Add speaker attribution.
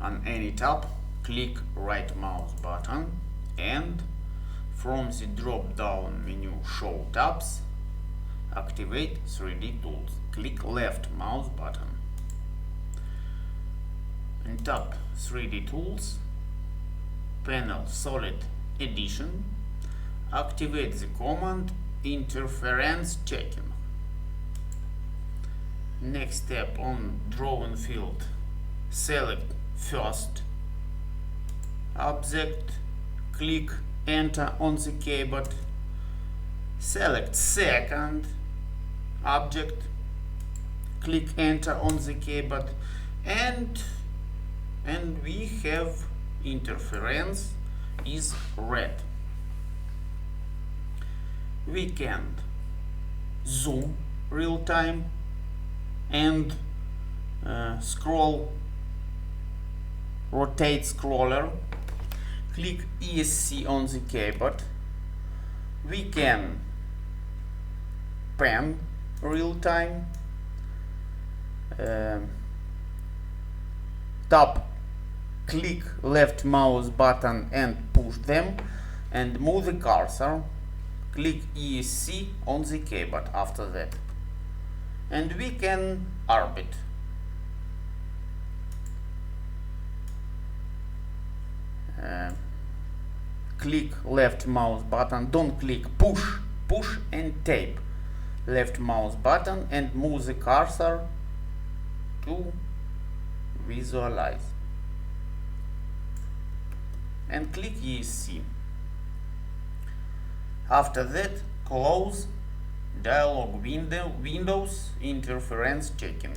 Speaker 1: on any tab, click right mouse button and from the drop down menu Show tabs, activate 3D tools. Click left mouse button and tap 3D tools, panel Solid Edition, activate the command interference checking. Next step, on drawing field, select first object, click enter on the keyboard, select second object, click enter on the keyboard, and we have interference is red. We can zoom real time and rotate scroller, click ESC on the keyboard. We can pan real time, tap, click left mouse button and push them, and move the cursor, click ESC on the keyboard after that. And we can orbit. Click left mouse button, don't click push and tape. Left mouse button and move the cursor to visualize. And click ESC. After that, close dialog windows interference checking.